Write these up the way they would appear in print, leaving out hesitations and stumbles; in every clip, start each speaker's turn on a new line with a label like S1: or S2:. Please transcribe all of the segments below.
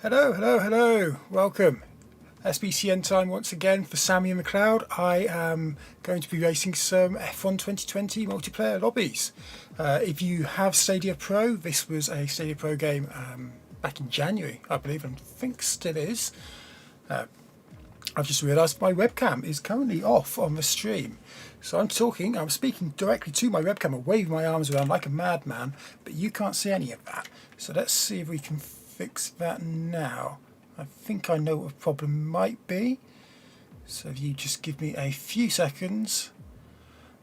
S1: Hello, hello, hello. Welcome. SBCN time once again for Sammy and McLeod. I am going to be racing some F1 2020 multiplayer lobbies. If you have Stadia Pro, this was a Stadia Pro game back in January, I believe, and I think still is. I've just realised my webcam is currently off on the stream. So I'm speaking directly to my webcam and waving my arms around like a madman, but you can't see any of that. So let's see if we can fix that now. I think I know what the problem might be. So if you just give me a few seconds.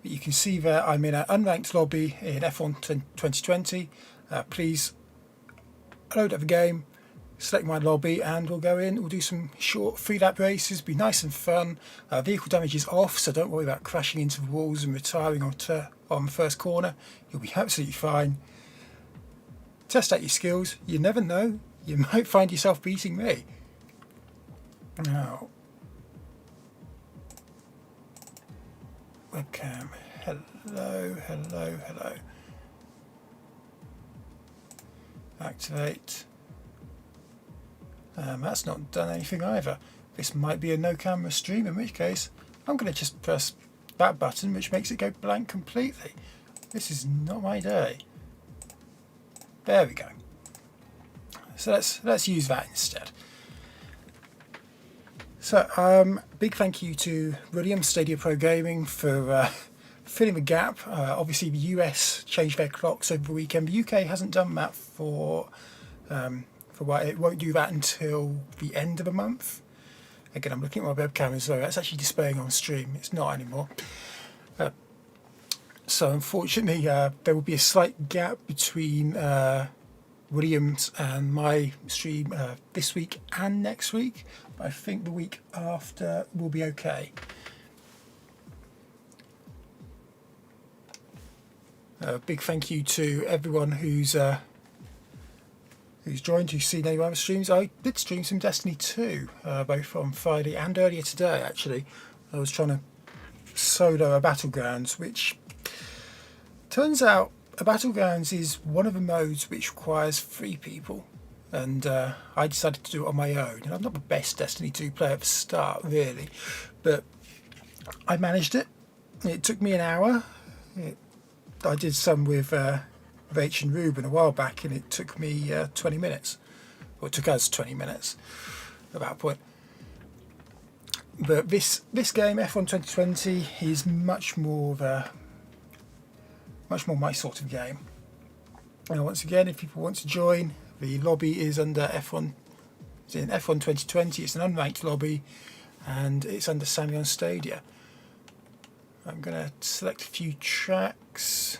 S1: But you can see there I'm in an unranked lobby in F1 2020. Please load up the game, select my lobby, and we'll go in. We'll do some short 3-lap races, be nice and fun. Vehicle damage is off, so don't worry about crashing into the walls and retiring on the first corner. You'll be absolutely fine. Test out your skills. You never know, you might find yourself beating me. Now, webcam, hello, hello, hello. Activate. That's not done anything either. This might be a no camera stream, in which case I'm going to just press that button, which makes it go blank completely. This is not my day. There we go. So let's use that instead. So big thank you to William Stadia Pro Gaming for filling the gap. Obviously the US changed their clocks over the weekend. The UK hasn't done that for what it won't do that until the end of the month. Again, I'm looking at my webcam as well. That's actually displaying on stream. It's not anymore. So unfortunately, there will be a slight gap between Williams and my stream this week and next week. But I think the week after will be okay. Big thank you to everyone who's joined, who's seen any of my streams. I did stream some Destiny 2, both on Friday and earlier today, actually. I was trying to solo a Battlegrounds, which turns out a Battlegrounds is one of the modes which requires 3 people. And I decided to do it on my own. And I'm not the best Destiny 2 player at the start, really. But I managed it. It took me an hour. I did some with H and Ruben a while back, and it took me 20 minutes. Well, it took us 20 minutes at that point. But this game, F1 2020, is much more my sort of game. And once again, if people want to join, the lobby is under F1. It's in F1 2020. It's an unranked lobby, and it's under Sammy on Stadia. I'm going to select a few tracks.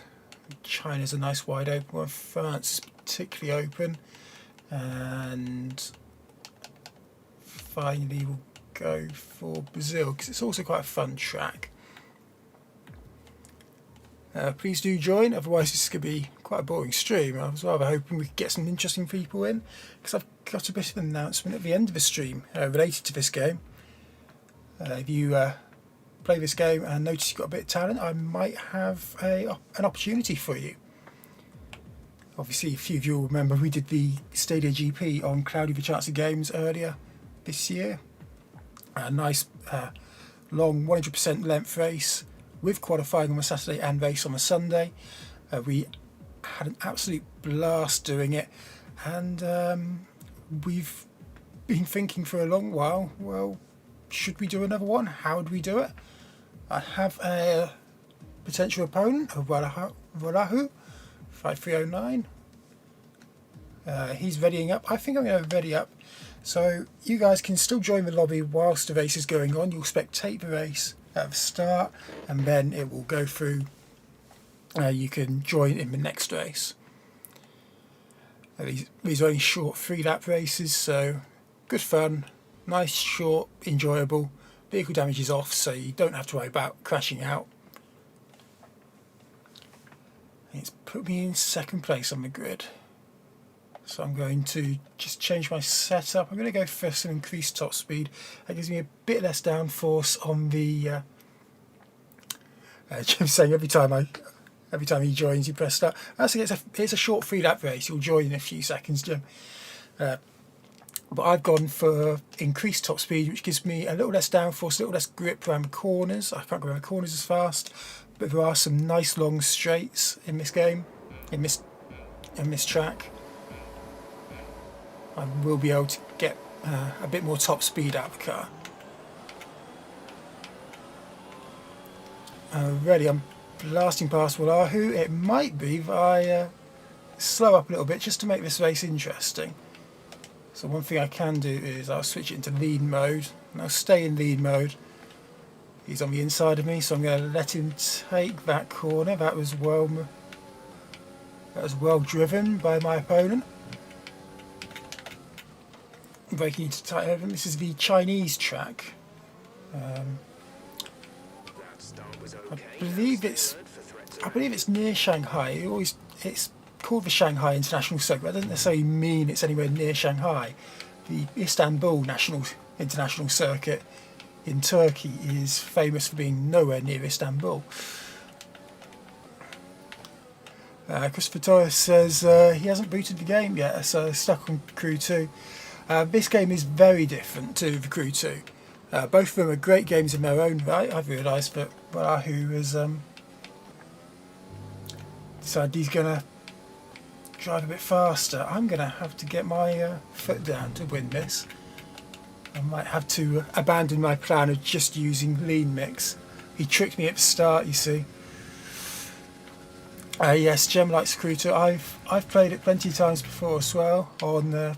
S1: China's a nice wide open one. France is particularly open, and finally we'll go for Brazil because it's also quite a fun track. Please do join, otherwise this is going to be quite a boring stream. I was rather hoping we could get some interesting people in, because I've got a bit of an announcement at the end of the stream related to this game. If you play this game and notice you've got a bit of talent, I might have an opportunity for you. Obviously, a few of you will remember we did the Stadia GP on Cloudy the Chancer Games earlier this year. A nice long 100% length race with qualifying on a Saturday and race on a Sunday. We had an absolute blast doing it, and we've been thinking for a long while, well, should we do another one? How would we do it? I have a potential opponent of Walahu 5309. He's readying up. I think I'm going to ready up. So you guys can still join the lobby whilst the race is going on. You'll spectate the race at the start, and then it will go through. You can join in the next race. These are only short 3-lap races, so good fun. Nice, short, enjoyable. Vehicle damage is off, so you don't have to worry about crashing out. It's put me in second place on the grid. So I'm going to just change my setup. I'm going to go for some increased top speed. That gives me a bit less downforce on the... Jim's saying every time he joins, you press start. Actually, it's a short 3-lap race. You'll join in a few seconds, Jim. but I've gone for increased top speed, which gives me a little less downforce, a little less grip around the corners. I can't go around the corners as fast, but there are some nice long straights in this game, in this track. I will be able to get a bit more top speed out of the car. Already I'm blasting past Wallahu. It might be that I slow up a little bit just to make this race interesting. So one thing I can do is I'll switch it into lead mode, and I'll stay in lead mode. He's on the inside of me, so I'm going to let him take that corner. That was well driven by my opponent. Breaking into tight heaven. This is the Chinese track. I believe it's near Shanghai. It's called the Shanghai International Circuit. That doesn't necessarily mean it's anywhere near Shanghai. The Istanbul International Circuit in Turkey is famous for being nowhere near Istanbul. Christopher Torres says he hasn't booted the game yet, so stuck on Crew 2. This game is very different to the Crew 2. Both of them are great games in their own right. I've realised that Wahoo has decided he's going to drive a bit faster. I'm going to have to get my foot down to win this. I might have to abandon my plan of just using lean mix. He tricked me at the start, you see. Yes, Gem likes Crew 2. I've played it plenty of times before as well on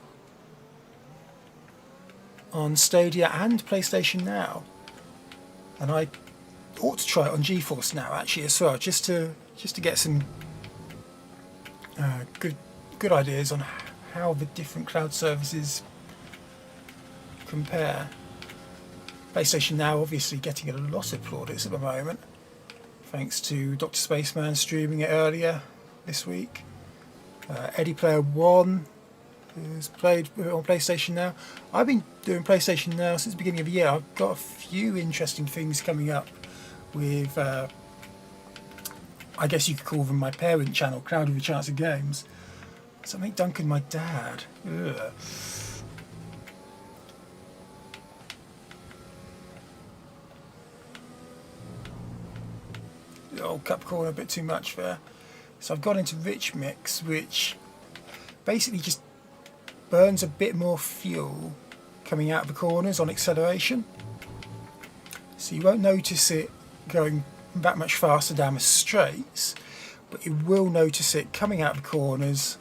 S1: Stadia and PlayStation Now, and I ought to try it on GeForce Now actually as well, just to get some good ideas on how the different cloud services compare. PlayStation Now obviously getting a lot of plaudits at the moment, thanks to Dr. Spaceman streaming it earlier this week. Eddie Player 1 who's played on PlayStation Now. I've been doing PlayStation Now since the beginning of the year. I've got a few interesting things coming up with, I guess you could call them my parent channel, Cloud with a Chance of Games. So make Duncan my dad. Ugh. The old cup corner a bit too much there. So I've got into Rich Mix, which basically just burns a bit more fuel coming out of the corners on acceleration, so you won't notice it going that much faster down the straights, but you will notice it coming out of the corners.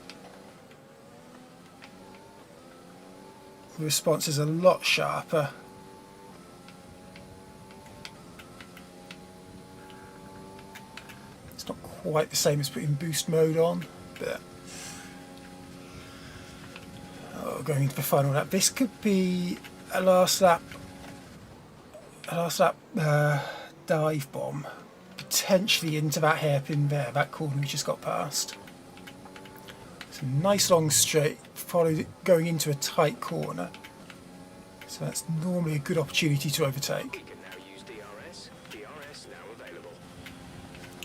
S1: The response is a lot sharper. It's not quite the same as putting boost mode on, but going into the final lap. This could be a last lap dive bomb, potentially into that hairpin there, that corner we just got past. It's a nice long straight, followed it going into a tight corner, so that's normally a good opportunity to overtake.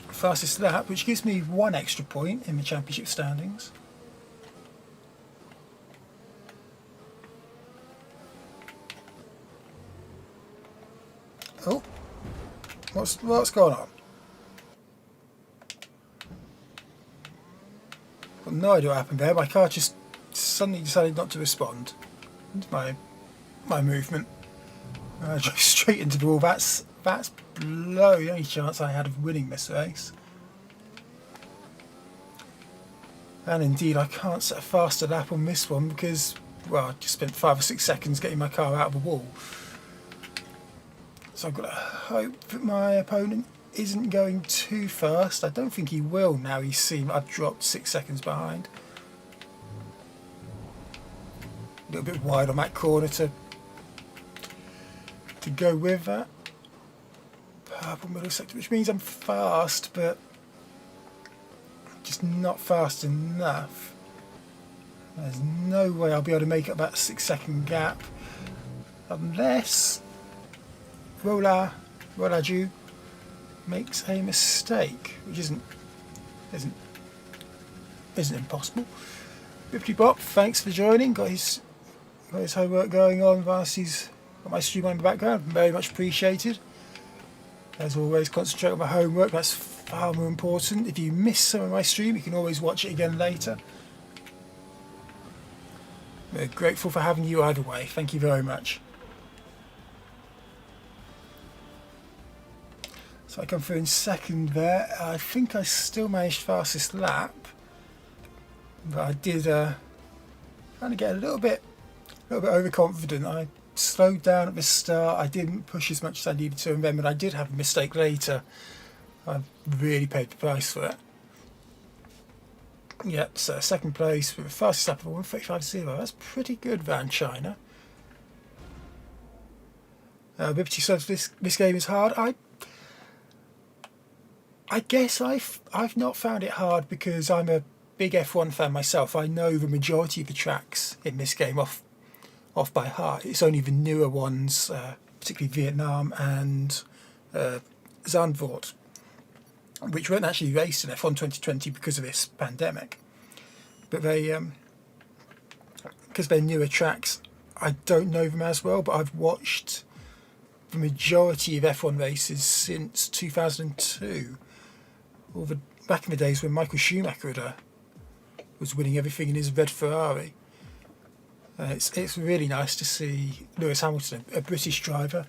S1: Fastest lap, which gives me 1 extra point in the championship standings. Oh, what's going on? Got no idea what happened there. My car just suddenly decided not to respond to my movement. I drove straight into the wall. That's below the only chance I had of winning this race. And indeed, I can't set a faster lap on this one because, well, I just spent 5 or 6 seconds getting my car out of the wall. So I've got to hope that my opponent isn't going too fast. I don't think he will now he's seen I've dropped 6 seconds behind. A little bit wide on that corner to go with that. Purple middle sector, which means I'm fast, but just not fast enough. There's no way I'll be able to make up that 6-second gap unless Rolaju makes a mistake, which isn't impossible. Bippity Bop, thanks for joining. Got his got his homework going on whilst he's got my stream on in the background. Very much appreciated. As always, concentrate on my homework. That's far more important. If you miss some of my stream, you can always watch it again later. We're grateful for having you either way. Thank you very much. So I come through in second there. I think I still managed fastest lap, but I did kind of get a little bit overconfident. I slowed down at the start. I didn't push as much as I needed to, and then when I did have a mistake later, I really paid the price for it. Yep, so second place with the fastest lap of 1:35.0. That's pretty good, Van China. Liberty says this game is hard. I guess I've not found it hard because I'm a big F1 fan myself. I know the majority of the tracks in this game off by heart. It's only the newer ones, particularly Vietnam and Zandvoort, which weren't actually raced in F1 2020 because of this pandemic. But because they're newer tracks, I don't know them as well, but I've watched the majority of F1 races since 2002. Back in the days when Michael Schumacher was winning everything in his red Ferrari. It's really nice to see Lewis Hamilton, a British driver,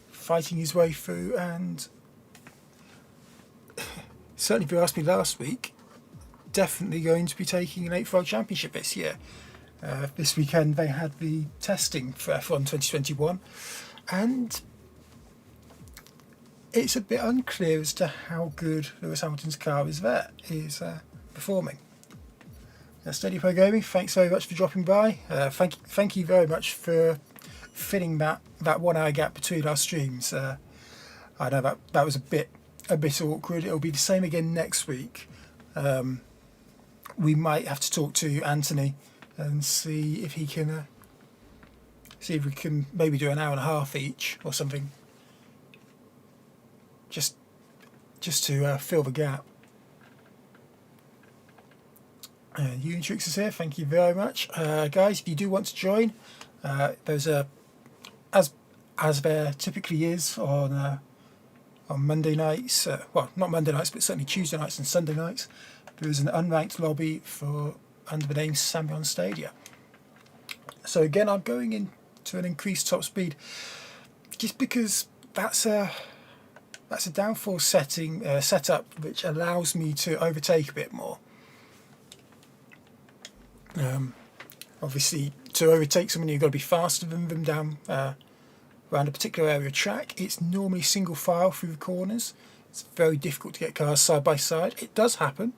S1: fighting his way through, and certainly if you asked me last week, definitely going to be taking an 8th World Championship this year. This weekend they had the testing for F1 2021, and it's a bit unclear as to how good Lewis Hamilton's car is performing. Stadia Pro Gaming, thanks very much for dropping by. Thank you very much for filling that 1 hour gap between our streams. I know that was a bit awkward. It'll be the same again next week. We might have to talk to Anthony and see if we can maybe do an hour and a half each or something, just to fill the gap. Unitrix is here. Thank you very much, guys. If you do want to join, there's as there typically is on Monday nights. Well, not Monday nights, but certainly Tuesday nights and Sunday nights. There is an unranked lobby under the name Sammy on Stadia. So again, I'm going into an increased top speed, just because that's a downforce setup which allows me to overtake a bit more. Obviously, to overtake someone, you've got to be faster than them down around a particular area of track. It's normally single file through the corners. It's very difficult to get cars side by side. It does happen,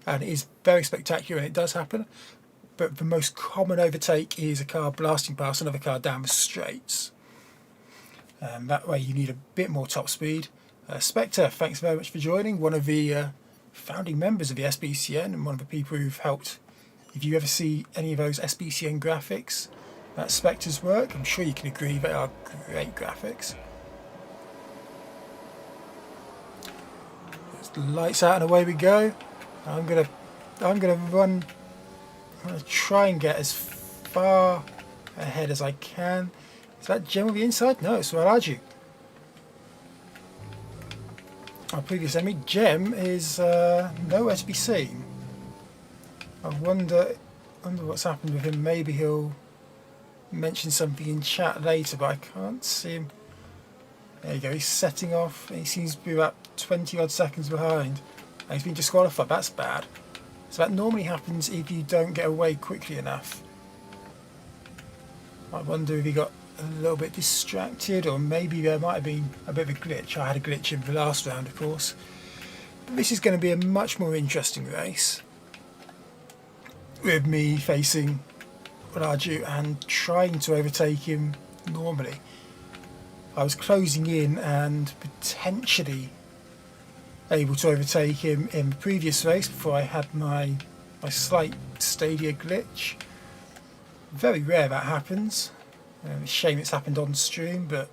S1: and it is very spectacular, and it does happen. But the most common overtake is a car blasting past another car down the straights. That way you need a bit more top speed. Spectre, thanks very much for joining. One of the founding members of the SBCN and one of the people who've helped. If you ever see any of those SBCN graphics, that's Spectre's work. I'm sure you can agree they are great graphics. There's the lights out and away we go. I'm gonna run. I'm gonna try and get as far ahead as I can. Is that Gem on the inside? No, it's Raju. Our previous enemy, Gem, is nowhere to be seen. I wonder what's happened with him. Maybe he'll mention something in chat later, but I can't see him. There you go, he's setting off. He seems to be about 20 odd seconds behind. And he's been disqualified. That's bad. So that normally happens if you don't get away quickly enough. I wonder if he got a little bit distracted, or maybe there might have been a bit of a glitch. I had a glitch in the last round, of course. But this is going to be a much more interesting race, with me facing Raju and trying to overtake him normally. I was closing in and potentially able to overtake him in the previous race before I had my slight Stadia glitch. Very rare that happens. It's a shame it's happened on stream, but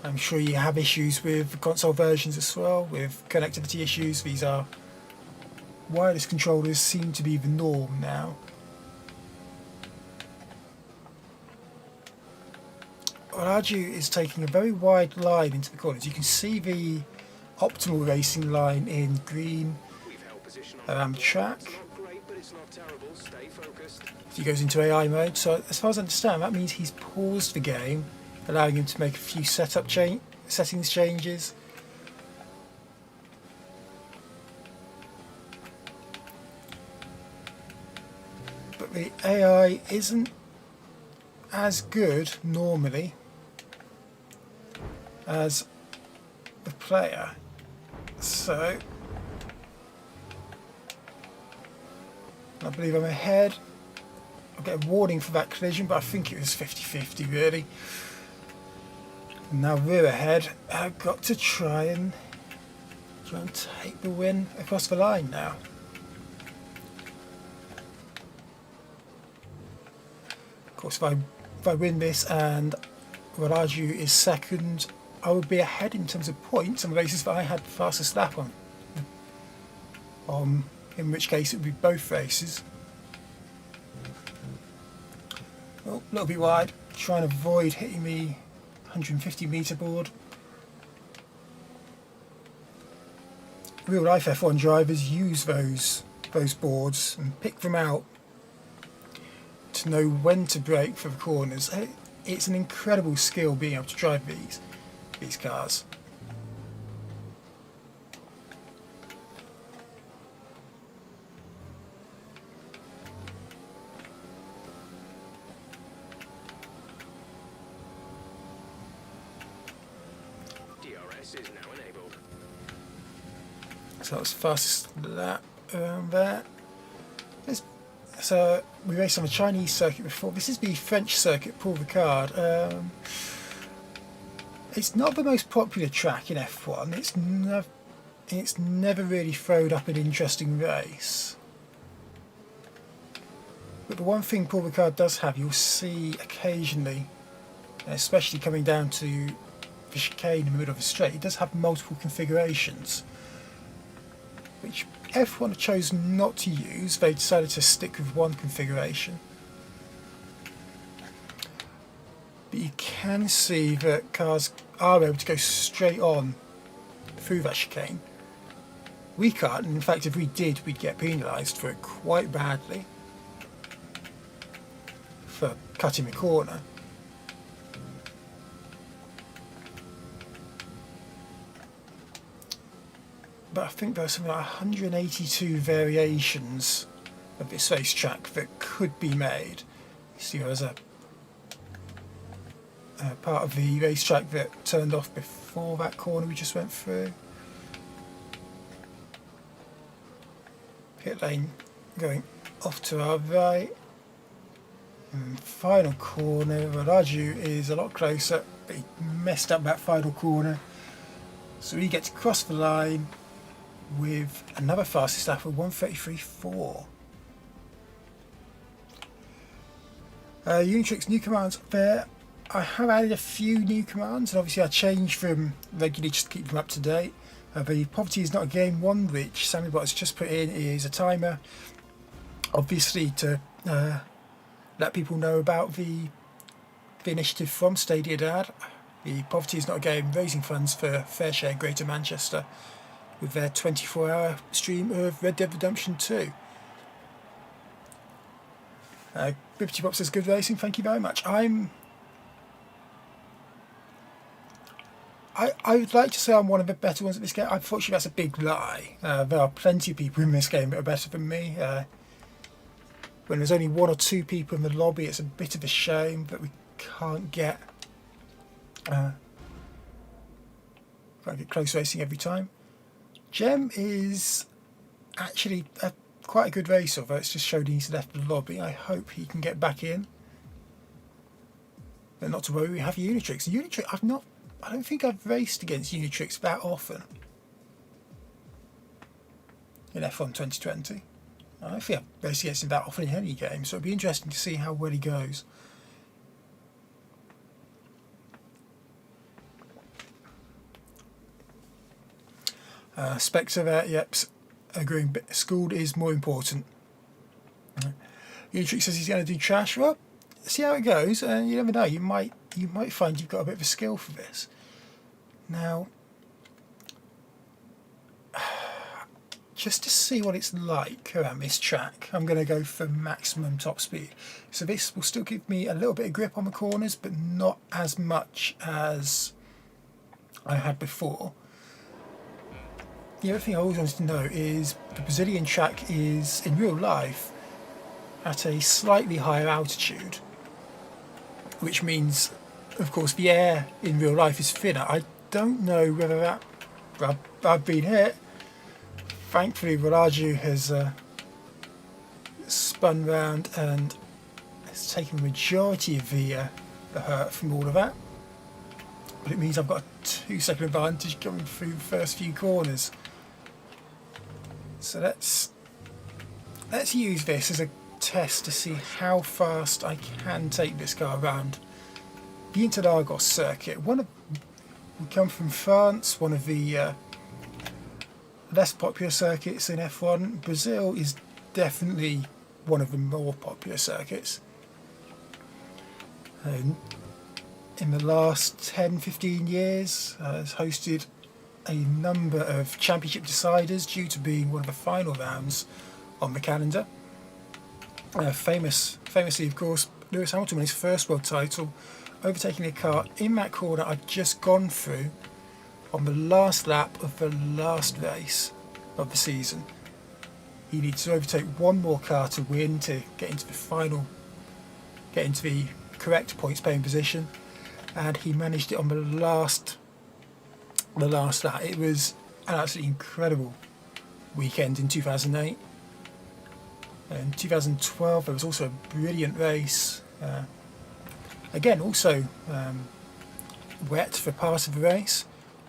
S1: I'm sure you have issues with the console versions as well, with connectivity issues. These are wireless controllers seem to be the norm now. Araju is taking a very wide line into the corners. You can see the optimal racing line in green around the track. He goes into AI mode, so as far as I understand, that means he's paused the game, allowing him to make a few settings changes. But the AI isn't as good normally as the player, so I believe I'm ahead. I'll get a warning for that collision, but I think it was 50-50 really. Now we're ahead. I've got to try and take the win across the line now. Of course, if I win this and Araju is second, I would be ahead in terms of points on the basis that I had the fastest lap on. In which case it would be both races. Oh, a little bit wide, trying to avoid hitting the 150 metre board. Real life F1 drivers use those boards and pick them out to know when to brake for the corners. It's an incredible skill being able to drive these cars.
S2: Is now enabled.
S1: So that was the fastest lap around there. So we raced on a Chinese circuit before. This is the French circuit, Paul Ricard. It's not the most popular track in F1. It's never really thrown up an interesting race. But the one thing Paul Ricard does have, you'll see occasionally, especially coming down to the chicane in the middle of the straight, it does have multiple configurations, which F1 have chosen not to use. They decided to stick with one configuration. But you can see that cars are able to go straight on through that chicane. We can't, and in fact if we did, we'd get penalised for it quite badly for cutting the corner. But I think there are something like 182 variations of this racetrack that could be made. You see there's a part of the racetrack that turned off before that corner we just went through. Pit lane going off to our right. And final corner, Raju is a lot closer, but he messed up that final corner. So he gets across the line with another fastest lap of 1:33.4. Unitrix new commands there. I have added a few new commands, and obviously I changed them regularly just to keep them up to date. The poverty is not a game one, which Samuel Bot has just put in, is a timer, obviously to let people know about the initiative from Stadia Dad. The poverty is not a game, raising funds for Fair Share Greater Manchester, with their 24-hour stream of Red Dead Redemption 2. Bibbity Pop says, good racing, thank you very much. I would like to say I'm one of the better ones at this game. Unfortunately, that's a big lie. There are plenty of people in this game that are better than me. When there's only one or two people in the lobby, it's a bit of a shame that we can't get close racing every time. Jem is actually quite a good racer, although it's just showed he's left the lobby. I hope he can get back in. But not to worry, we have Unitrix. Unitrix, I don't think I've raced against Unitrix that often in F1 2020. I don't think I've raced against him that often in any game, so it'll be interesting to see how well he goes. Spectre there, yep, agreeing, but school is more important. Unitrix says he's going to do trash. Well, see how it goes, and you never know, you might you might find you've got a bit of a skill for this. Now, just to see what it's like around this track, I'm going to go for maximum top speed. So this will still give me a little bit of grip on the corners, but not as much as I had before. The other thing I always wanted to know is the Brazilian track is, in real life, at a slightly higher altitude, which means, of course, the air in real life is thinner. I don't know whether that... I've been hit. Thankfully, Rolaju has spun round and has taken the majority of the hurt from all of that. But it means I've got a 2-second advantage coming through the first few corners. So let's use this as a test to see how fast I can take this car around the Interlagos circuit. We come from France, one of the less popular circuits in F1. Brazil is definitely one of the more popular circuits. And in the last 10-15 years has hosted a number of championship deciders due to being one of the final rounds on the calendar. Famously, of course, Lewis Hamilton won his first world title, overtaking a car in that corner I'd just gone through on the last lap of the last race of the season. He needs to overtake one more car to win to get into the correct points paying position, and he managed it on the last lap. It was an absolutely incredible weekend in 2008. In 2012 there was also a brilliant race, again also wet for part of the race,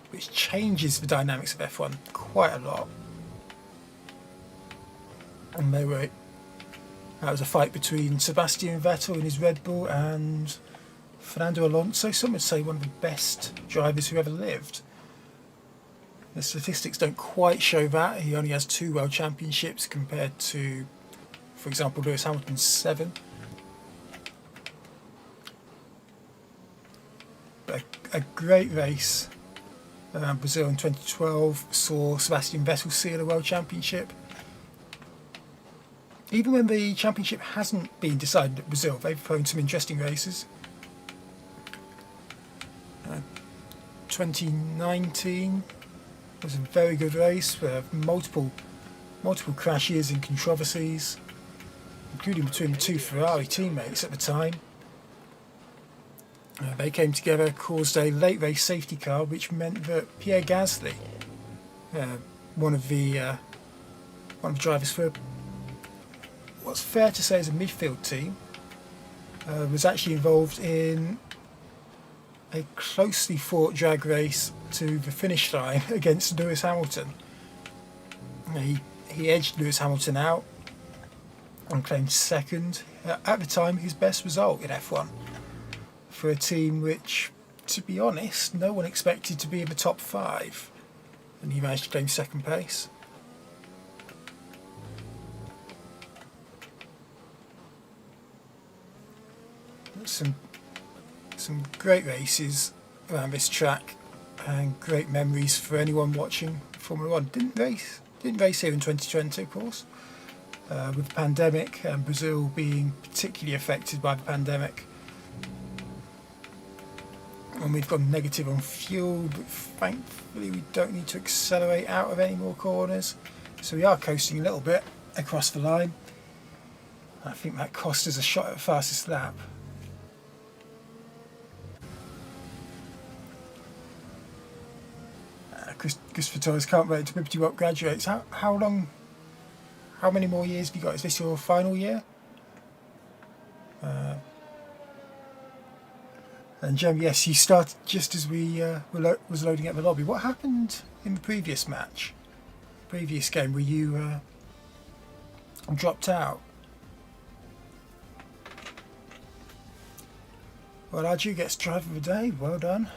S1: which changes the dynamics of F1 quite a lot. And that was a fight between Sebastian Vettel in his Red Bull and Fernando Alonso, some would say one of the best drivers who ever lived. The statistics don't quite show that. He only has 2 world championships compared to, for example, Lewis Hamilton's 7. But a great race around Brazil in 2012 saw Sebastian Vettel seal a world championship. Even when the championship hasn't been decided at Brazil, they've thrown some interesting races. 2019 was a very good race with multiple crashes and controversies, including between the 2 Ferrari teammates at the time. They came together, caused a late race safety car, which meant that Pierre Gasly, one of the drivers for what's fair to say is a midfield team, was actually involved in a closely fought drag race to the finish line against Lewis Hamilton. He edged Lewis Hamilton out and claimed second, at the time his best result in F1 for a team which, to be honest, no one expected to be in the top 5, and he managed to claim second place. Some great races around this track and great memories for anyone watching Formula 1. Didn't race here in 2020, of course, with the pandemic and Brazil being particularly affected by the pandemic. And we've gone negative on fuel, but thankfully we don't need to accelerate out of any more corners, so we are coasting a little bit across the line. I think that cost us a shot at the fastest lap. Christopher Torres can't wait to Liberty Rock graduates. How many more years have you got? Is this your final year? And Jem, yes, you started just as we was loading up the lobby. What happened in the previous match, previous game, where you dropped out? Well, Aju gets driver of the day. Well done.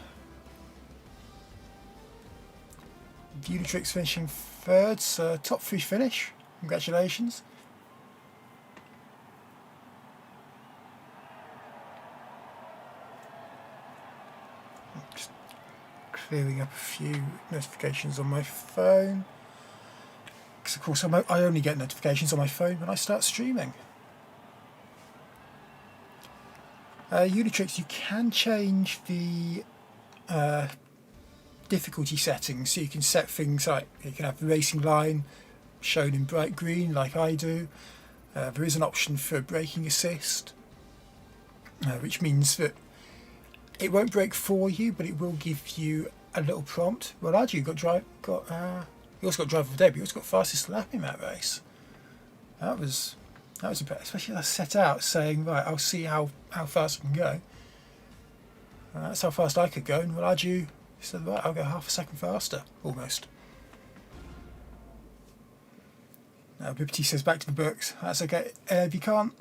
S1: Unitrix finishing 3rd, so top 3 finish. Congratulations. clearing up a few notifications on my phone. Because of course I only get notifications on my phone when I start streaming. Unitrix, you can change the difficulty settings, so you can set things like you can have the racing line shown in bright green like I do. There is an option for braking assist, which means that it won't brake for you, but it will give you a little prompt. Well, actually, you also got driver of the day, but you also got fastest lap in that race. That was a bit, especially I set out saying, right, I'll see how fast I can go. That's how fast I could go, and Raju said, right, I'll go half a second faster, almost. Now, Bibbity says, back to the books. That's okay. If you can't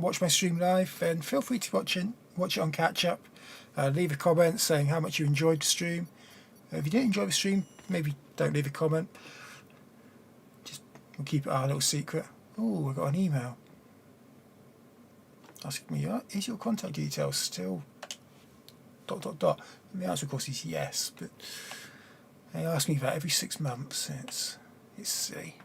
S1: watch my stream live, then feel free to watch it on catch up. Leave a comment saying how much you enjoyed the stream. If you didn't enjoy the stream, maybe don't leave a comment. We'll keep it our little secret. Oh, I got an email asking me, is your contact details still ... And the answer, of course, is yes. But they ask me that every 6 months. It's silly.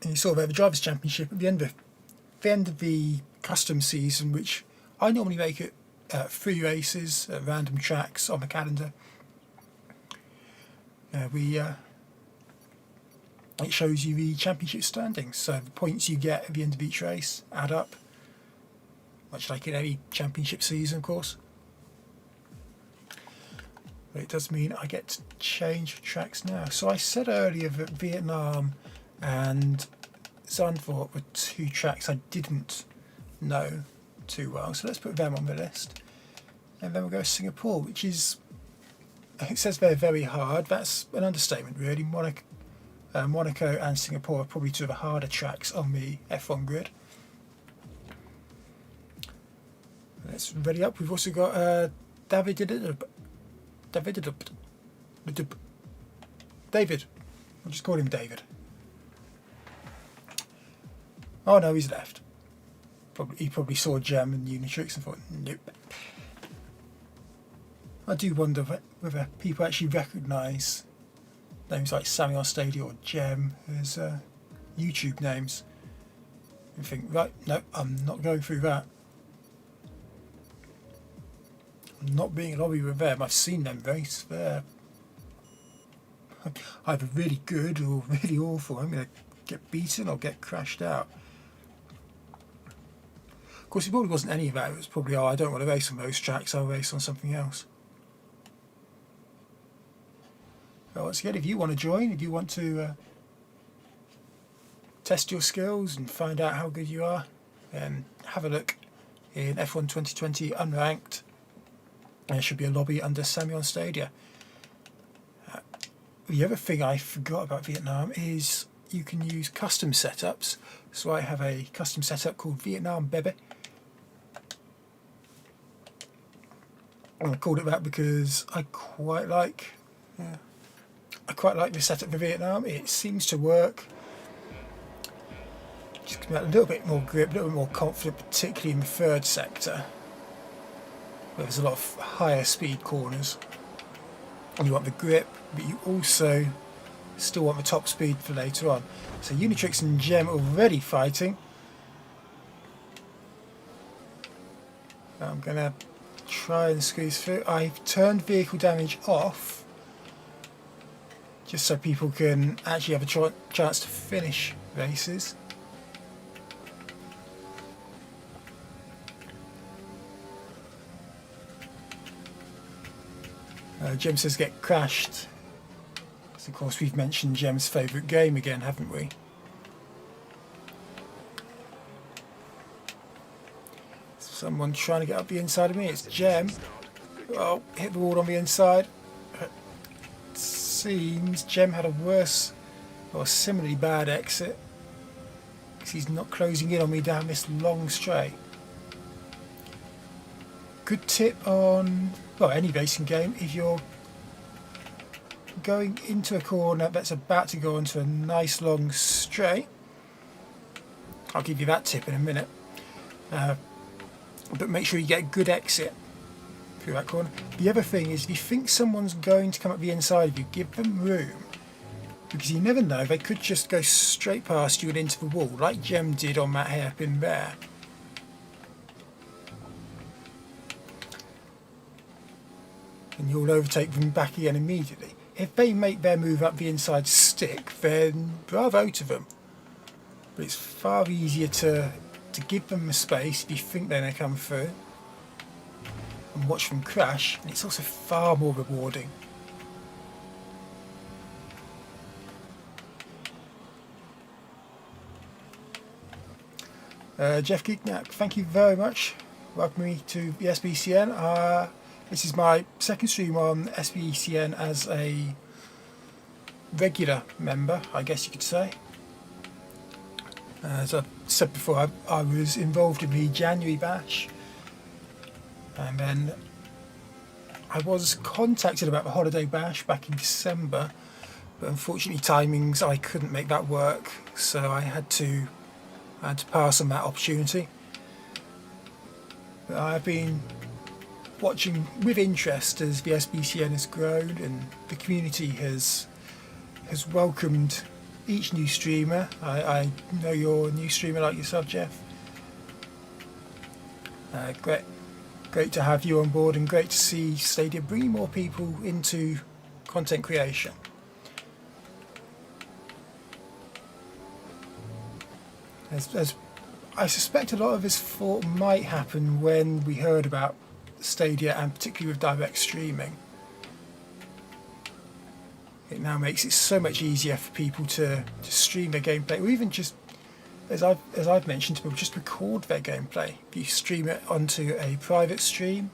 S1: And you sort of have a drivers' championship at the end of the custom season, which I normally make it 3 races at random tracks on the calendar. It shows you the championship standings, so the points you get at the end of each race add up, much like in any championship season, of course. But it does mean I get to change tracks now. So I said earlier that Vietnam and Zandvoort were 2 tracks I didn't know too well, so let's put them on the list. And then we'll go to Singapore, which is, it says they're very hard. That's an understatement, really. Monaco and Singapore are probably 2 of the harder tracks on the F1 grid. Let's ready up. We've also got David. I'll just call him David. Oh no, he's left. He probably saw Gem and Unitrix and thought, nope. I do wonder whether people actually recognise names like Sammy on Stadia or Gem as YouTube names and think, right, no, I'm not going through that. I'm not being a lobby with them. I've seen them race. They're either really good or really awful. I'm going to get beaten or get crashed out. Of course, it probably wasn't any of that. It was probably, I don't want to race on those tracks, I'll race on something else. But once again, if you want to join, if you want to test your skills and find out how good you are, then have a look in F1 2020 Unranked. There should be a lobby under Sammy on Stadia. The other thing I forgot about Vietnam is you can use custom setups. So I have a custom setup called Vietnam Baby. And I called it that because I quite like the setup for Vietnam. It seems to work. Just give me a little bit more grip, a little bit more confident, particularly in the third sector, where there's a lot of higher speed corners. And you want the grip, but you also still want the top speed for later on. So Unitrix and Gem are already fighting. I'm going to try and squeeze through. I've turned vehicle damage off just so people can actually have a chance to finish races. Gem says get crashed. Because of course we've mentioned Gem's favourite game again, haven't we? Someone trying to get up the inside of me. It's Gem. Oh, hit the wall on the inside. It seems Gem had a worse or similarly bad exit because he's not closing in on me down this long straight. Good tip on, well, any racing game, if you're going into a corner that's about to go onto a nice long straight, I'll give you that tip in a minute, but make sure you get a good exit through that corner. The other thing is, if you think someone's going to come up the inside of you, give them room, because you never know, they could just go straight past you and into the wall, like Jem did on that hairpin there. And you'll overtake them back again immediately. If they make their move up the inside stick, then bravo to them. But it's far easier to give them the space if you think they're going to come through and watch them crash, and it's also far more rewarding. Jeff Geeknack, thank you very much. Welcome me to the SBCN. This is my second stream on SBCN as a regular member, I guess you could say. As I said before, I was involved in the January bash, and then I was contacted about the holiday bash back in December, but unfortunately timings, I couldn't make that work, so I had to pass on that opportunity. But I've been watching with interest as the SBCN has grown and the community has welcomed each new streamer. I know you're a new streamer like yourself, Jeff. Great to have you on board, and great to see Stadia bringing more people into content creation. As I suspect a lot of us thought might happen when we heard about Stadia, and particularly with direct streaming. It now makes it so much easier for people to stream their gameplay, or even just, as I've mentioned to people, just record their gameplay. If you stream it onto a private stream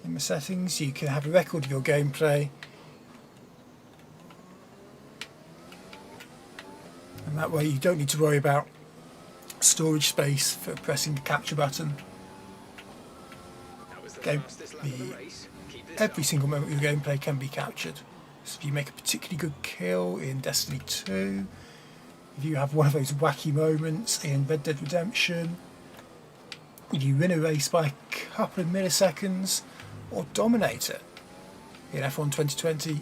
S1: in the settings, you can have a record of your gameplay, and that way you don't need to worry about storage space for pressing the capture button. Every single moment of your gameplay can be captured. So if you make a particularly good kill in Destiny 2, if you have one of those wacky moments in Red Dead Redemption, if you win a race by a couple of milliseconds or dominate it in F1 2020,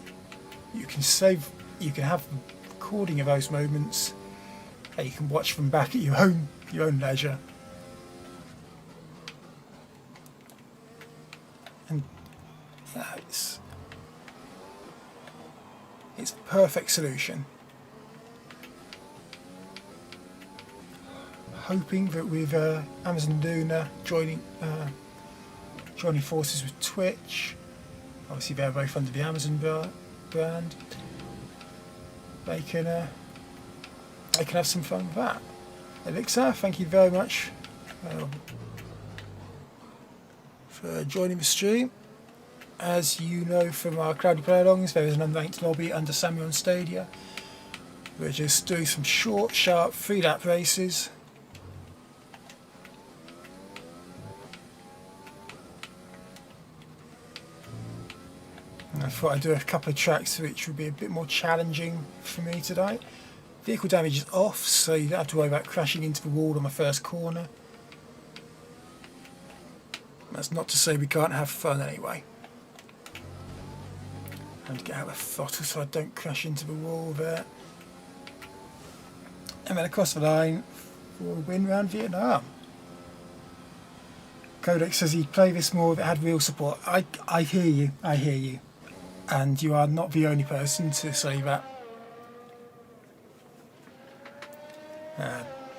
S1: you can have a recording of those moments, and you can watch them back at your own leisure. And it's a perfect solution. Hoping that with Amazon Luna joining forces with Twitch, obviously they're both under the Amazon brand, they can have some fun with that. Elixir, thank you very much for joining the stream. As you know from our Cloudy Play-alongs, there is an unranked lobby under Samuel on Stadia. We're just doing some short, sharp 3-lap races. And I thought I'd do a couple of tracks which would be a bit more challenging for me today. Vehicle damage is off, so you don't have to worry about crashing into the wall on the first corner. That's not to say we can't have fun anyway. And get out of the throttle so I don't crash into the wall there. And then across the line for a win round Vietnam. Kodak says he'd play this more if it had real support. I hear you. And you are not the only person to say that.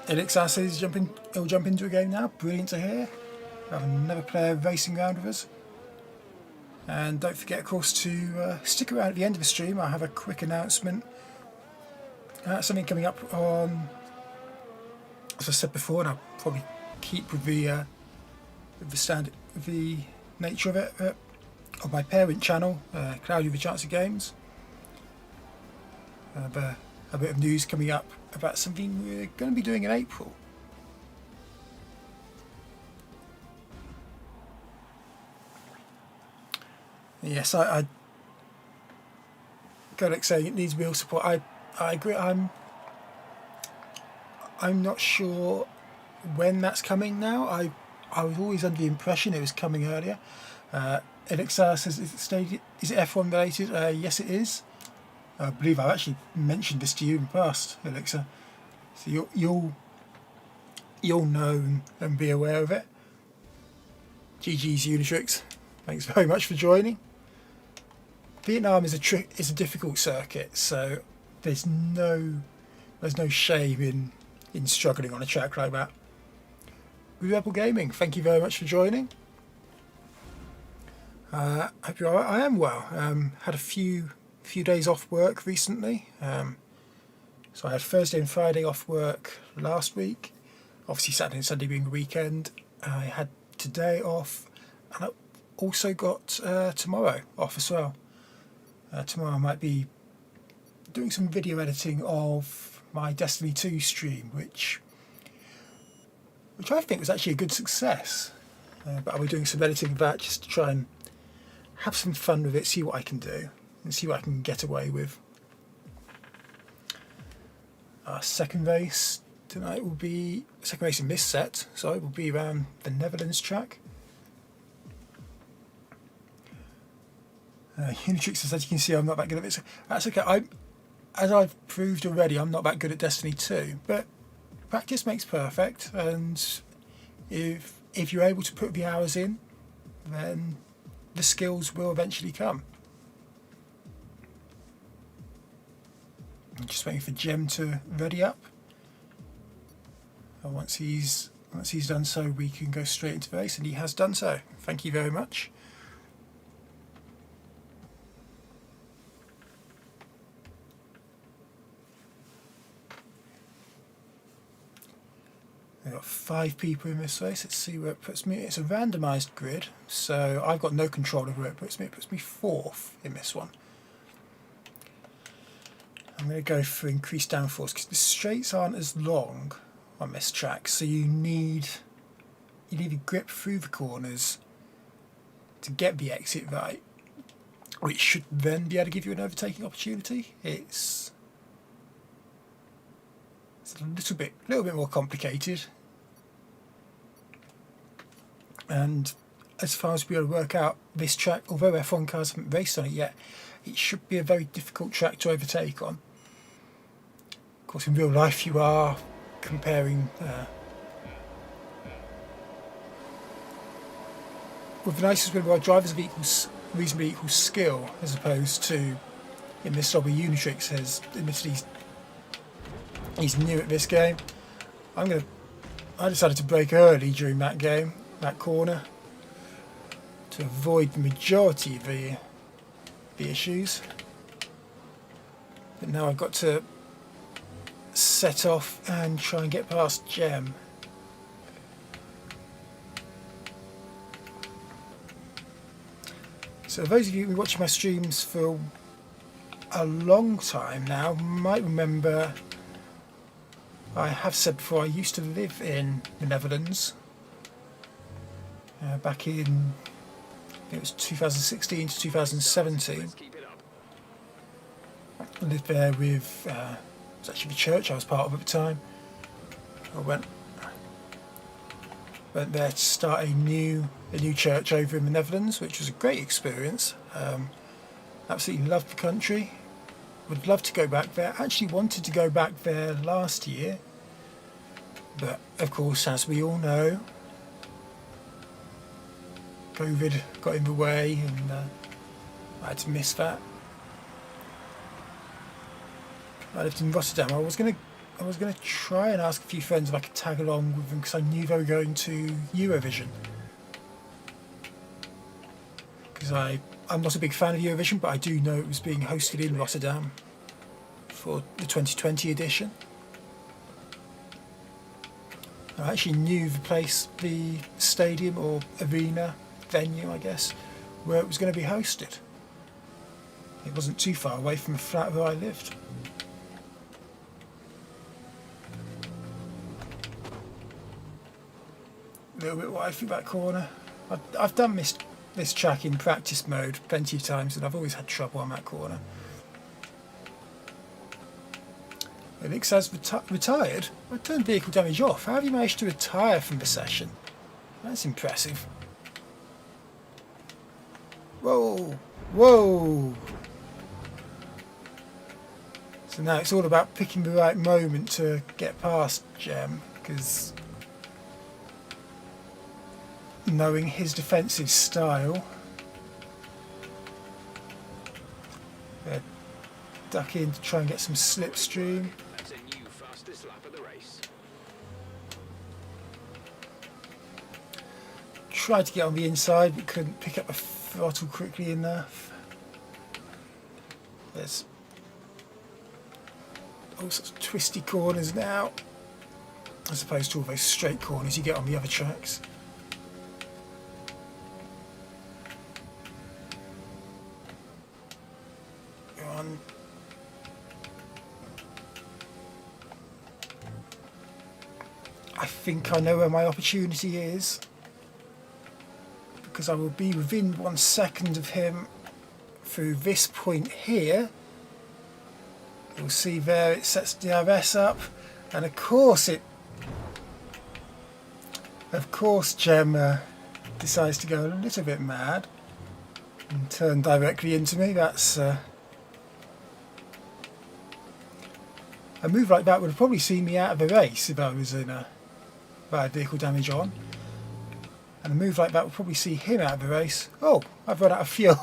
S1: Elixir says he'll jump into a game now. Brilliant to hear. We'll have another player racing around with us. And don't forget, of course, to stick around at the end of the stream. I'll have a quick announcement. Something coming up on, as I said before, and I'll probably keep with the nature of it, on my parent channel, Cloudy with a Chance of Games. A bit of news coming up about something we're going to be doing in April. Yes, I Godek saying it needs real support. I agree. I'm not sure when that's coming now. I was always under the impression it was coming earlier, Elixir says, is it F1 related? Yes, it is. I believe I've actually mentioned this to you in the past, Elixir. So you'll know and be aware of it. GG's Unitrix. Thanks very much for joining. Vietnam is a difficult circuit, so there's no shame in struggling on a track like that. Rebel Gaming, thank you very much for joining. Hope you're alright. I am well. Had a few days off work recently. So I had Thursday and Friday off work last week. Obviously Saturday and Sunday being the weekend. I had today off, and I also got tomorrow off as well. Tomorrow I might be doing some video editing of my Destiny 2 stream, which I think was actually a good success. But I'll be doing some editing of that just to try and have some fun with it, see what I can do, and see what I can get away with. Our second race tonight will be, second race in this set, sorry, will be around the Netherlands track. Unitrix says, as you can see, I'm not that good at it. So that's okay. As I've proved already, I'm not that good at Destiny 2, but practice makes perfect, and if you're able to put the hours in, then the skills will eventually come. I'm just waiting for Jem to ready up. And once he's done so, we can go straight into the race, and he has done so. Thank you very much. We've got 5 people in this race. Let's see where it puts me. It's a randomised grid, so I've got no control of where it puts me. It puts me 4th in this one. I'm going to go for increased downforce because the straights aren't as long on this track, so you need a grip through the corners to get the exit right, which should then be able to give you an overtaking opportunity. It's a little bit more complicated, and as far as we're able to work out this track, although F1 cars haven't raced on it yet, it should be a very difficult track to overtake on. Of course, in real life you are comparing with the nicest where our drivers have reasonably equal skill, as opposed to in this lobby Unitrix has admittedly he's new at this game. I decided to brake early during that game, that corner, to avoid the majority of the issues. But now I've got to set off and try and get past Jem. So those of you who are watching my streams for a long time now might remember I have said before I used to live in the Netherlands back in, I think it was 2016 to 2017.
S2: Let's keep it up.
S1: I lived there with it was actually the church I was part of at the time. I went there to start a new church over in the Netherlands, which was a great experience. Absolutely loved the country. Would love to go back there. Actually wanted to go back there last year, but of course, as we all know, COVID got in the way, and I had to miss that. I lived in Rotterdam. I was gonna try and ask a few friends if I could tag along with them because I knew they were going to Eurovision. Because I'm not a big fan of Eurovision, but I do know it was being hosted in Rotterdam for the 2020 edition. I actually knew the place, the stadium or arena, venue I guess, where it was going to be hosted. It wasn't too far away from the flat where I lived. A little bit wide through that corner. I've done this track in practice mode plenty of times, and I've always had trouble on that corner. Elix has retired. I turned vehicle damage off. How have you managed to retire from the session? That's impressive. Whoa! Whoa! So now it's all about picking the right moment to get past Gem, because knowing his defensive style, they're duck in to try and get some slipstream.
S2: That's a new fastest lap of the race.
S1: Tried to get on the inside but couldn't pick up the throttle quickly enough. There's all sorts of twisty corners now, as opposed to all those straight corners you get on the other tracks. Go on. I think I know where my opportunity is, because I will be within 1 second of him through this point here. You'll see there it sets the DRS up, and of course Gem decides to go a little bit mad and turn directly into me. That's a move like that would have probably seen me out of the race if I was in a bad vehicle damage on. And a move like that would probably see him out of the race. Oh, I've run out of fuel.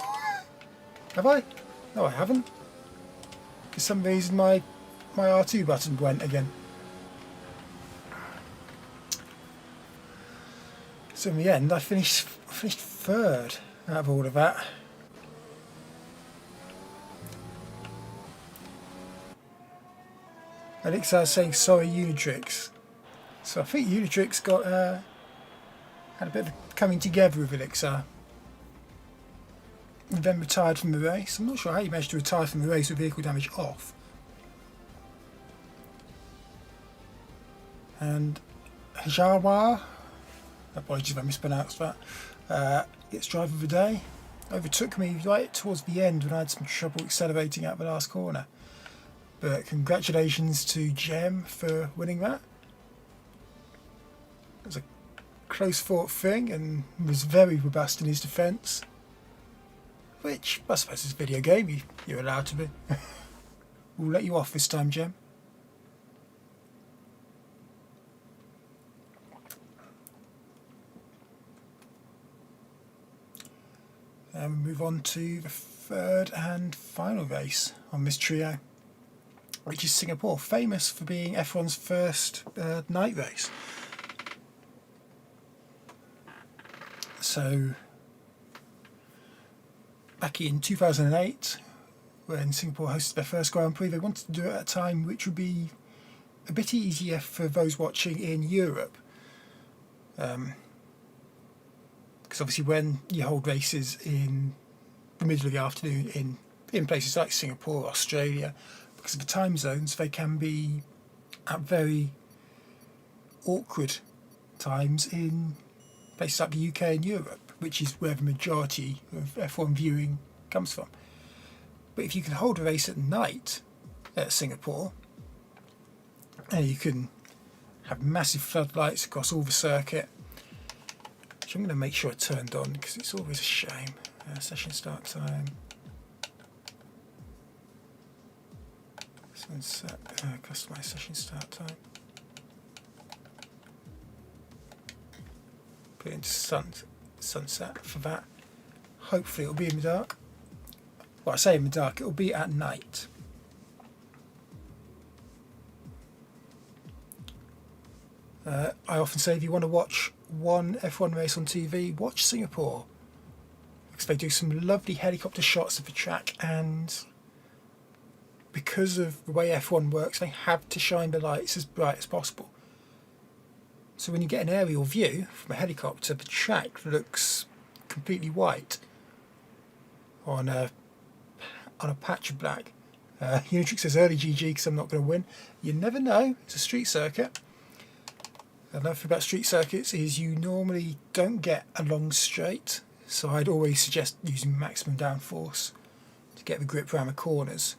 S1: Have I? No, I haven't. For some reason my R2 button went again. So in the end I finished third out of all of that. Elixir saying sorry Unitrix. So I think Unitrix got had a bit of a coming together with Elixir. And then retired from the race. I'm not sure how you managed to retire from the race with vehicle damage off. And Hajawa, apologies if I mispronounced that, gets driver of the day. Overtook me right towards the end when I had some trouble accelerating out the last corner. But congratulations to Gem for winning that. It was a close fought thing and was very robust in his defence. Which, I suppose, is a video game, you're allowed to be. We'll let you off this time, Gem. And we move on to the third and final race on this trio, which is Singapore, famous for being F1's first night race. So, back in 2008, when Singapore hosted their first Grand Prix, they wanted to do it at a time which would be a bit easier for those watching in Europe. Because obviously when you hold races in the middle of the afternoon in places like Singapore, Australia, because of the time zones, they can be at very awkward times in places like the UK and Europe, which is where the majority of F1 viewing comes from. But if you can hold a race at night at Singapore, and you can have massive floodlights across all the circuit, which I'm going to make sure I turned on because it's always a shame. Session start time. Sunset, customize session start time. Put it into sunset for that. Hopefully it'll be in the dark. Well, I say in the dark, it'll be at night. I often say if you want to watch one F1 race on TV, watch Singapore, because they do some lovely helicopter shots of the track, and because of the way F1 works, they have to shine the lights as bright as possible. So when you get an aerial view from a helicopter, the track looks completely white on a patch of black. Unitrix says early GG because I'm not going to win. You never know. It's a street circuit. Another thing about street circuits is you normally don't get a long straight, so I'd always suggest using maximum downforce to get the grip around the corners.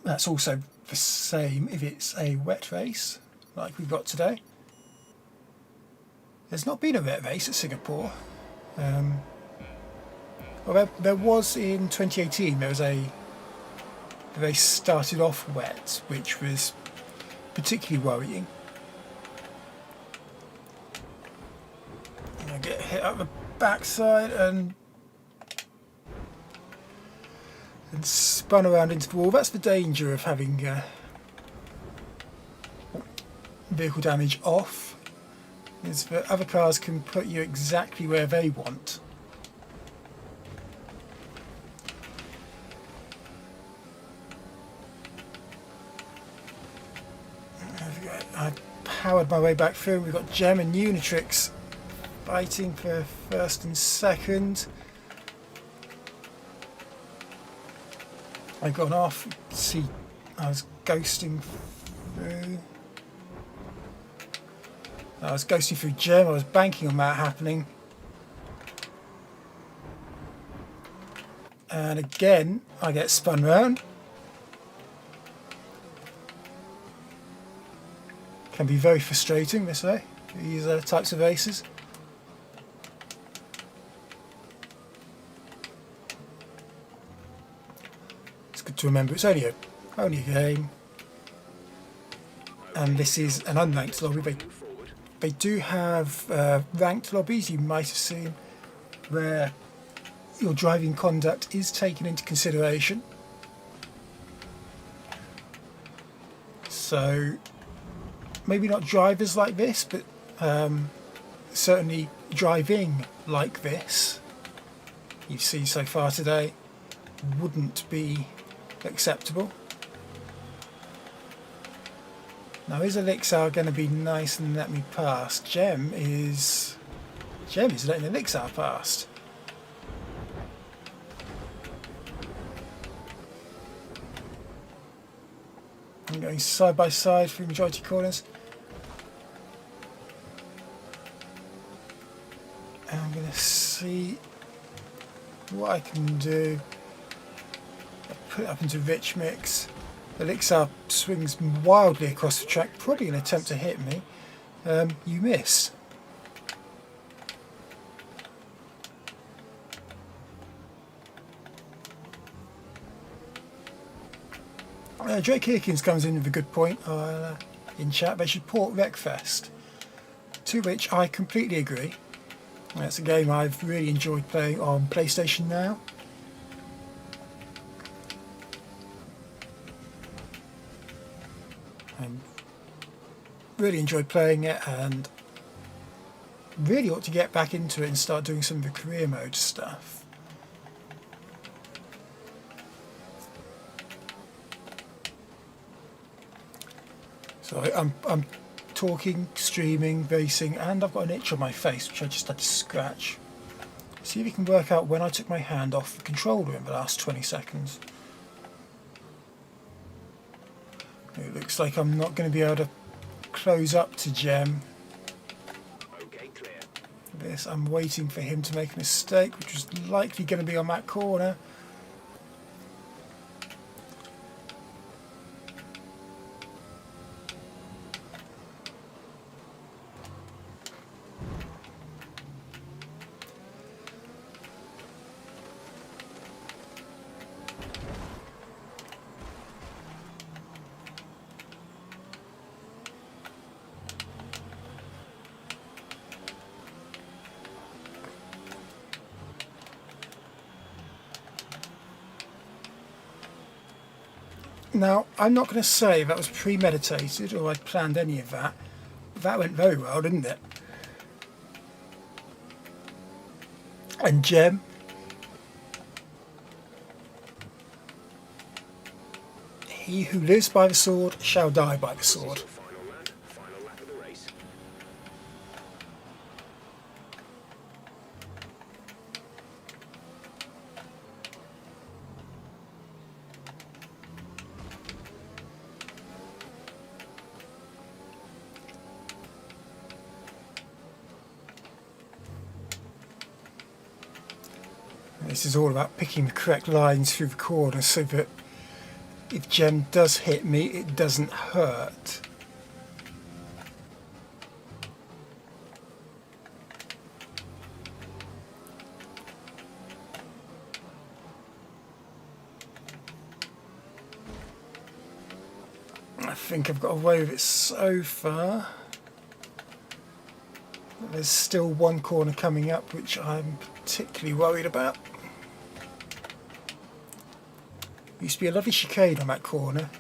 S1: That's also the same if it's a wet race like we've got today. There's not been a wet race at Singapore. Well, there was in 2018, there was they started off wet, which was particularly worrying. And I get hit up the backside and spun around into the wall. That's the danger of having vehicle damage off, is that other cars can put you exactly where they want. I powered my way back through. We've got Gem and Unitrix fighting for first and second. I've gone off. See, I was ghosting through. I was ghosting through Gem. I was banking on that happening. And again, I get spun round. Can be very frustrating this way, these types of races. It's good to remember it's only a game, and this is an unranked lobby. They do have ranked lobbies, you might have seen, where your driving conduct is taken into consideration. So maybe not drivers like this, but certainly driving like this, you've seen so far today, wouldn't be acceptable. Now, is Elixir going to be nice and let me pass? Gem is letting Elixir past. I'm going side by side through majority corners. And I'm going to see what I can do. I'll put it up into rich mix. Elixir swings wildly across the track, probably an attempt to hit me. You missed. Drake Hirkins comes in with a good point in chat. They should port Wreckfest, to which I completely agree. That's a game I've really enjoyed playing on PlayStation Now. I really enjoyed playing it and really ought to get back into it and start doing some of the career mode stuff. So I'm talking, streaming, racing, and I've got an itch on my face which I just had to scratch. See if you can work out when I took my hand off the controller in the last 20 seconds. It looks like I'm not going to be able to close up to Gem.
S2: Okay, clear.
S1: This, I'm waiting for him to make a mistake, which is likely going to be on that corner. Now, I'm not going to say that was premeditated or I'd planned any of that. That went very well, didn't it? And Gem, he who lives by the sword shall die by the sword.
S2: Final lap. Final lap of the race.
S1: This is all about picking the correct lines through the corner so that if Gem does hit me, it doesn't hurt. I think I've got away with it so far. There's still one corner coming up which I'm particularly worried about. Used to be a lovely chicane on that corner.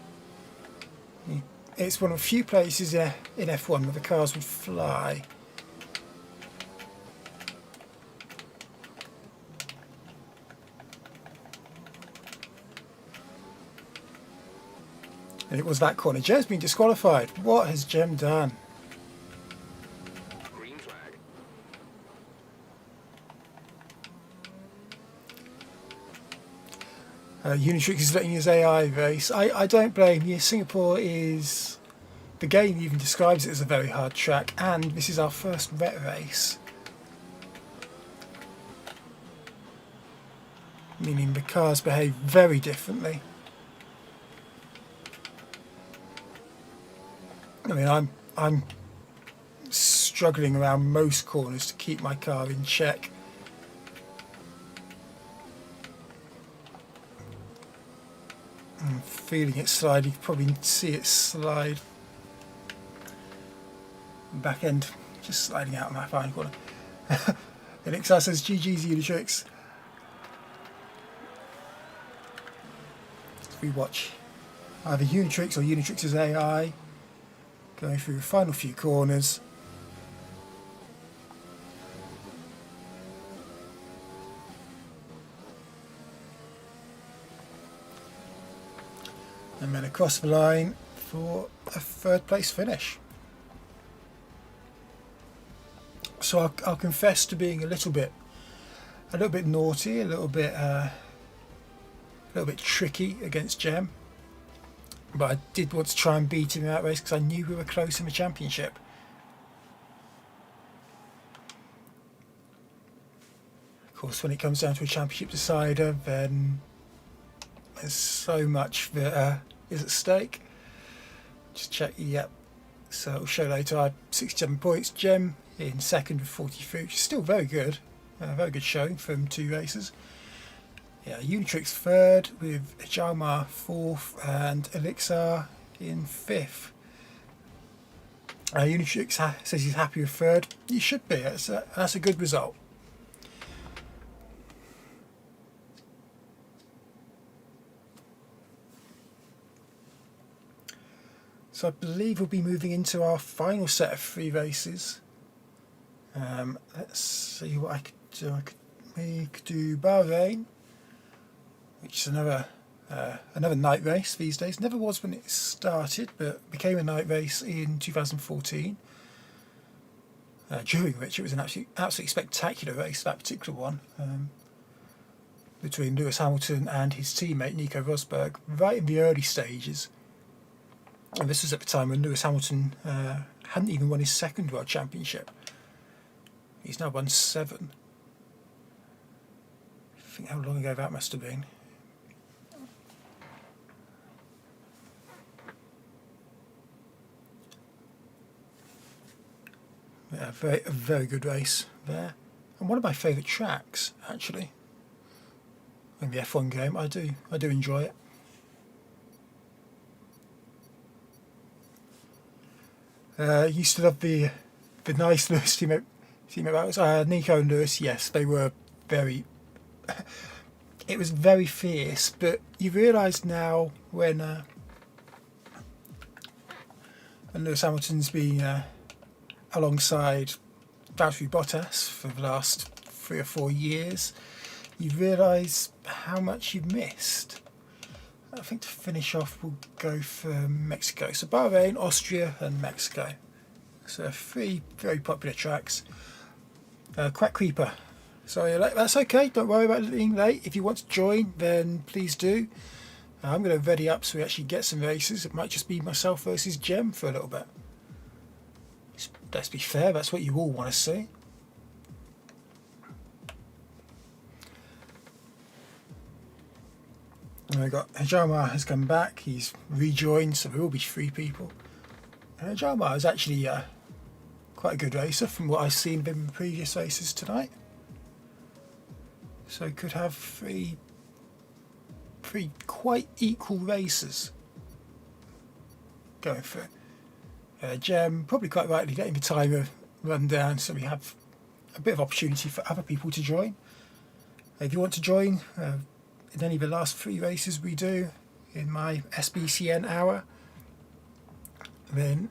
S1: It's one of the few places in F1 where the cars would fly. And it was that corner. Jem's been disqualified. What has Jem done?
S2: Green flag.
S1: Unitrix is letting his AI race. I don't blame you. Singapore is... The game even describes it as a very hard track, and this is our first wet race. Meaning the cars behave very differently. I mean, I'm struggling around most corners to keep my car in check. I'm feeling it slide. You can probably see it slide. Back end just sliding out of my final corner. Elixir says GG's Unitrix. We watch either Unitrix or Unitrix's AI going through the final few corners. And then across the line for a third place finish. So I'll confess to being a little bit naughty, a little bit tricky against Jem, but I did want to try and beat him in that race because I knew we were close in the championship. Of course, when it comes down to a championship decider, then there's so much that is at stake. Just check, yep. So it'll show later I have 67 points. Jem in second with 43, which is still very good. Very good showing from 2 races. Yeah, Unitrix third with Jalmar fourth and Elixir in fifth. Unitrix says he's happy with third. He should be. That's a good result. So I believe we'll be moving into our final set of 3 races. Let's see what I could do. We could do Bahrain, which is another night race these days. Never was when it started, but became a night race in 2014. During which it was an absolutely spectacular race, that particular one, between Lewis Hamilton and his teammate Nico Rosberg, right in the early stages. And this was at the time when Lewis Hamilton hadn't even won his second World Championship. He's now won 7. I think how long ago that must have been. Yeah, a very good race there. And one of my favourite tracks, actually. In the F1 game, I do enjoy it. Used to love the nice Lewis teammate battles. Nico and Lewis, yes, they were very. It was very fierce, but you realise now when Lewis Hamilton's been alongside Valtteri Bottas for the last 3 or 4 years, you realise how much you've missed. I think to finish off we'll go for Mexico. So Bahrain, Austria and Mexico. So 3 very popular tracks. Quack Creeper. Sorry, that's okay, don't worry about it being late. If you want to join, then please do. I'm going to ready up so we actually get some races. It might just be myself versus Jem for a little bit. Let's be fair, that's what you all want to see. And we've got Hajama has come back, he's rejoined, so there will be 3 people. And Hajama is actually quite a good racer from what I've seen of him in previous races tonight. So could have 3 quite equal races. going through. Gem, probably quite rightly letting the timer run down so we have a bit of opportunity for other people to join. If you want to join in any of the last 3 races we do in my SBCN hour, then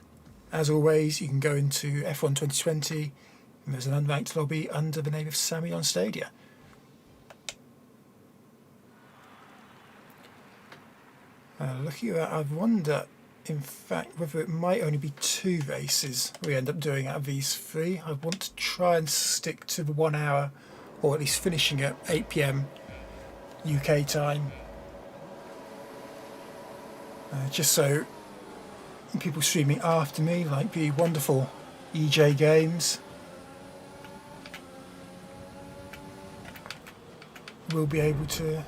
S1: as always you can go into F1 2020 and there's an unranked lobby under the name of Sammy on Stadia. Looking at that, I wonder in fact whether it might only be 2 races we end up doing out of these 3. I want to try and stick to the 1 hour, or at least finishing at 8 PM UK time, just so people streaming after me, like the wonderful EJ Games, will be able to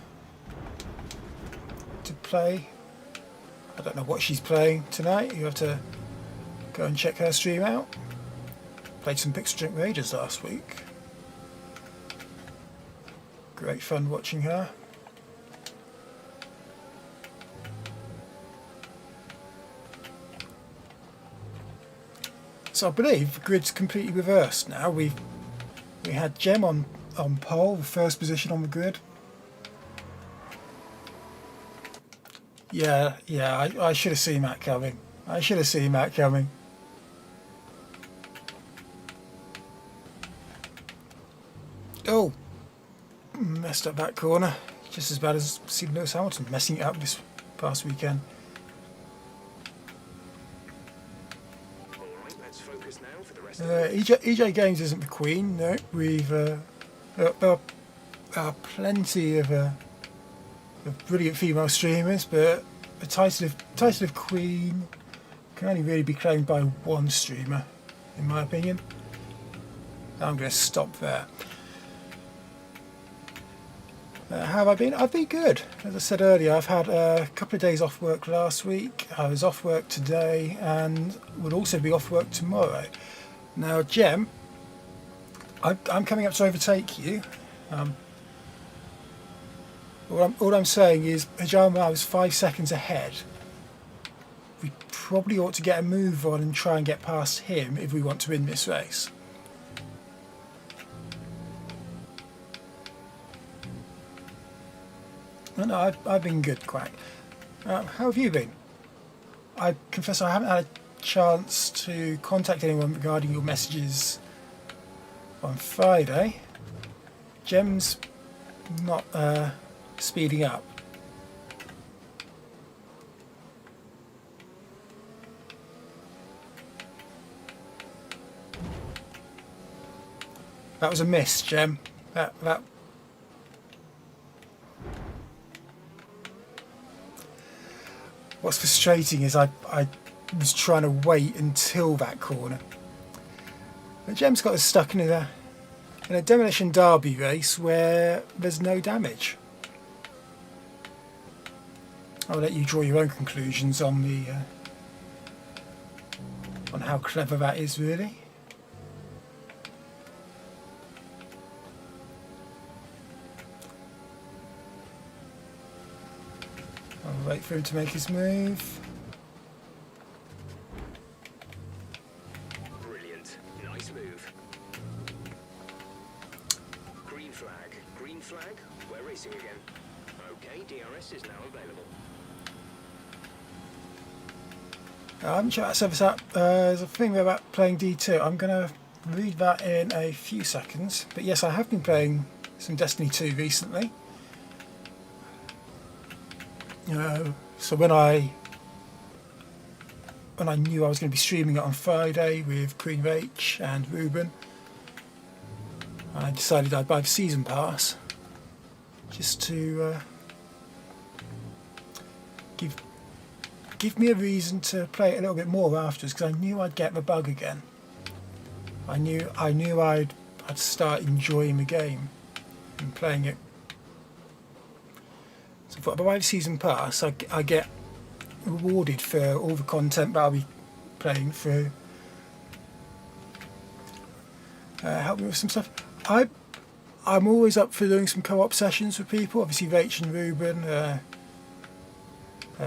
S1: play. I don't know what she's playing tonight. You have to go and check her stream out. Played some Pixel Drink Raiders last week. Great fun watching her. So I believe the grid's completely reversed now. We had Gem on pole, the first position on the grid. Yeah, I should have seen that coming. Oh, messed up that corner. Just as bad as seeing Lewis Hamilton messing it up this past weekend.
S2: Alright, let's focus now for the rest of the
S1: EJ Games isn't the queen, no. We've there are plenty of brilliant female streamers, but the title of queen can only really be claimed by one streamer, in my opinion. I'm going to stop there. How have I been? I've been good. As I said earlier, I've had a couple of days off work last week. I was off work today and will also be off work tomorrow. Now, Gem, I'm coming up to overtake you. All I'm saying is, Hajama, I was 5 seconds ahead. We probably ought to get a move on and try and get past him if we want to win this race. No, I've been good, Quack. How have you been? I confess I haven't had a chance to contact anyone regarding your messages on Friday. Gem's not speeding up. That was a miss, Gem. That What's frustrating is I was trying to wait until that corner. But Gem's got us stuck in a demolition derby race where there's no damage. I'll let you draw your own conclusions on the on how clever that is, really. I'll wait for him to make his move.
S2: Brilliant. Nice move. Green flag. Green flag. We're racing again. Okay, DRS is now available.
S1: I'm sure that service up. There's a thing about playing D2. I'm going to read that in a few seconds. But yes, I have been playing some Destiny 2 recently. So when I knew I was going to be streaming it on Friday with Queen Rach and Ruben, I decided I'd buy the season pass just to give me a reason to play it a little bit more afterwards, because I knew I'd get the bug again. I knew I'd start enjoying the game and playing it. So if I buy the season pass, I get rewarded for all the content that I'll be playing through. Help me with some stuff. I'm always up for doing some co-op sessions with people. Obviously, Rach and Ruben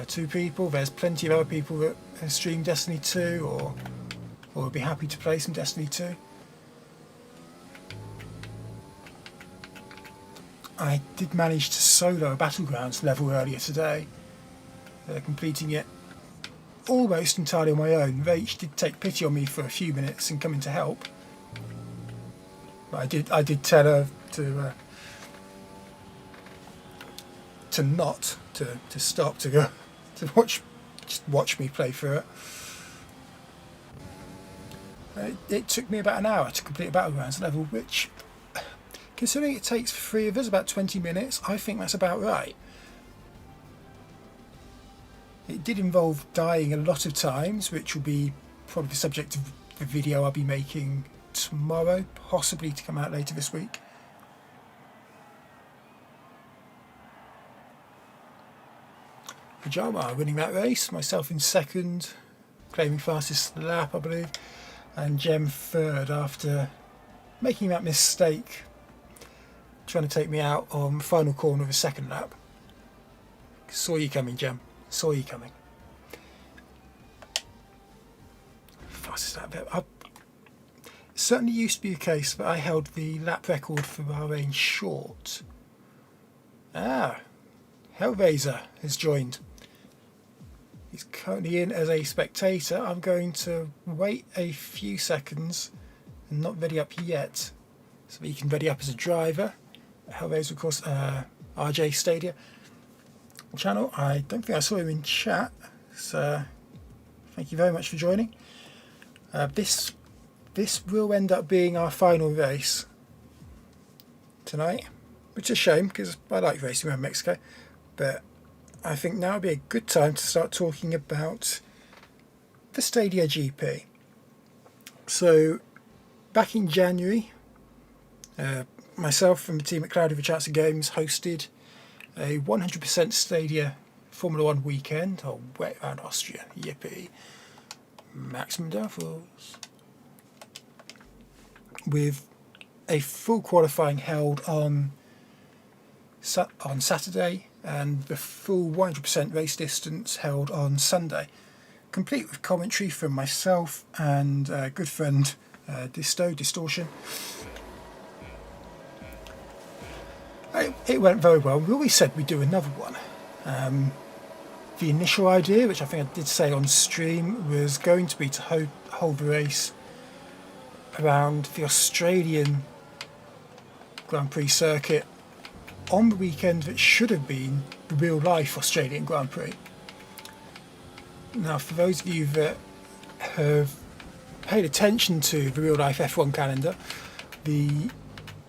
S1: 2 people. There's plenty of other people that have streamed Destiny 2 or would be happy to play some Destiny 2. I did manage to solo a Battlegrounds level earlier today, completing it almost entirely on my own. Rach did take pity on me for a few minutes and come in to help. But I did tell her to stop, to go to watch me play through it. It took me about an hour to complete a Battlegrounds level, which, considering it takes for 3 of us about 20 minutes, I think that's about right. It did involve dying a lot of times, which will be probably the subject of the video I'll be making tomorrow, possibly to come out later this week. Pajama winning that race, myself in second, claiming fastest lap I believe, and Jem third after making that mistake, trying to take me out on the final corner of the second lap. Saw you coming, Jem. Saw you coming. Fastest lap there. It certainly used to be the case that I held the lap record for Bahrain short. Hellraiser has joined. He's currently in as a spectator. I'm going to wait a few seconds and not ready up yet, so that he can ready up as a driver. Hellraiser, of course, RJ Stadia channel. I don't think I saw him in chat, so thank you very much for joining. This will end up being our final race tonight, which is a shame because I like racing around Mexico, but I think now would be a good time to start talking about the Stadia GP. So back in January, myself and the team at Cloudy for Chats and Games hosted a 100% Stadia Formula 1 weekend, or wet around Austria, yippee, maximum downforce, with a full qualifying held on Saturday and the full 100% race distance held on Sunday, complete with commentary from myself and good friend Distortion. It went very well. We always said we'd do another one. The initial idea, which I think I did say on stream, was going to be to hold the race around the Australian Grand Prix circuit on the weekend that should have been the real life Australian Grand Prix. Now, for those of you that have paid attention to the real life F1 calendar, the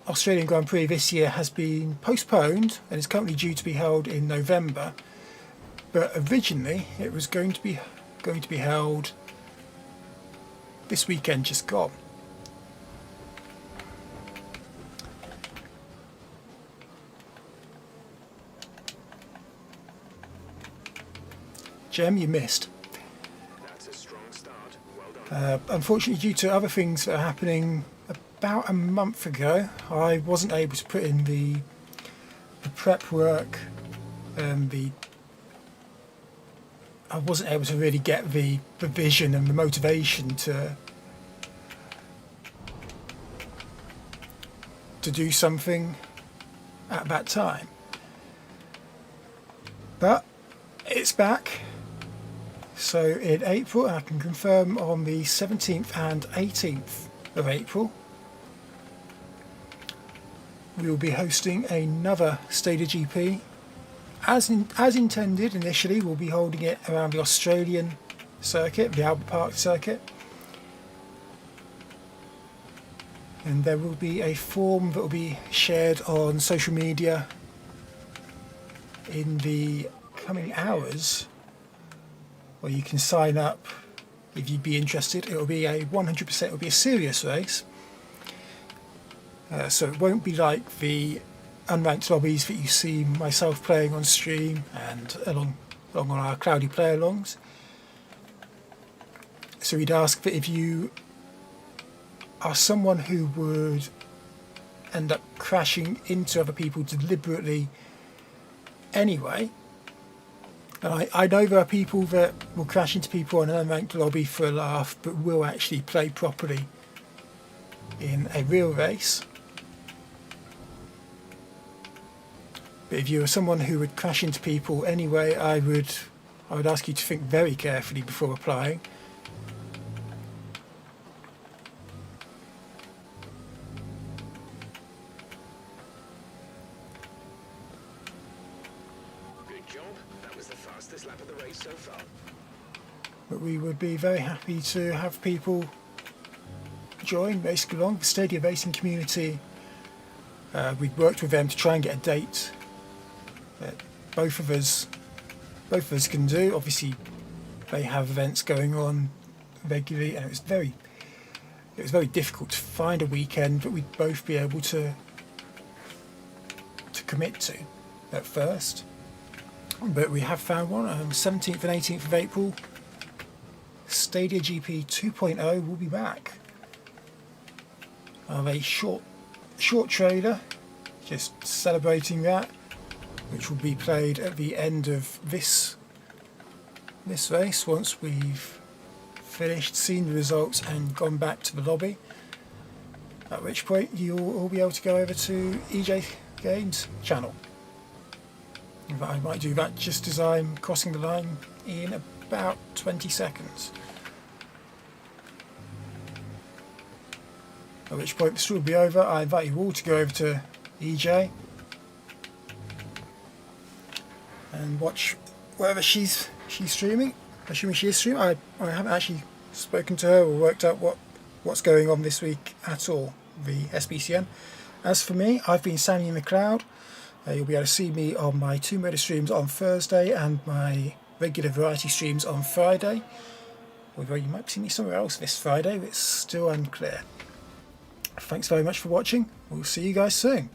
S1: Australian Grand Prix this year has been postponed and is currently due to be held in November. But originally it was going to be held this weekend just gone. Jem, you missed.
S2: That's a strong start. Well done.
S1: Unfortunately, due to other things that are happening, about a month ago, I wasn't able to put in the prep work and I wasn't able to really get the vision and the motivation to do something at that time. But it's back. So in April, I can confirm on the 17th and 18th of April, we will be hosting another Stadia GP. As intended initially, we'll be holding it around the Australian circuit, the Albert Park circuit. And there will be a form that will be shared on social media in the coming hours, where you can sign up if you'd be interested. It will be a 100%, it will be a serious race. So it won't be like the unranked lobbies that you see myself playing on stream and along on our Cloudy play-alongs. So we'd ask that if you are someone who would end up crashing into other people deliberately anyway, And I know there are people that will crash into people in an unranked lobby for a laugh, but will actually play properly in a real race. But if you were someone who would crash into people anyway, I would ask you to think very carefully before applying.
S2: Good job. That was the fastest lap of the race so far.
S1: But we would be very happy to have people join, basically along the Stadia racing community. We've worked with them to try and get a date that both of us can do. Obviously, they have events going on regularly, and it was very difficult to find a weekend that we'd both be able to commit to at first. But we have found one on 17th and 18th of April. Stadia GP 2.0 will be back. Of a short trailer, just celebrating that, which will be played at the end of this race once we've finished, seen the results and gone back to the lobby, at which point you'll all be able to go over to EJ Games' channel. I might do that just as I'm crossing the line in about 20 seconds. At which point this will be over. I invite you all to go over to EJ and watch whatever she's streaming. Assuming she is streaming. I haven't actually spoken to her or worked out what's going on this week at all, the SBCN. As for me, I've been Sammy McLeod. You'll be able to see me on my Tomb Raider streams on Thursday and my regular variety streams on Friday. Although you might see me somewhere else this Friday, it's still unclear. Thanks very much for watching. We'll see you guys soon.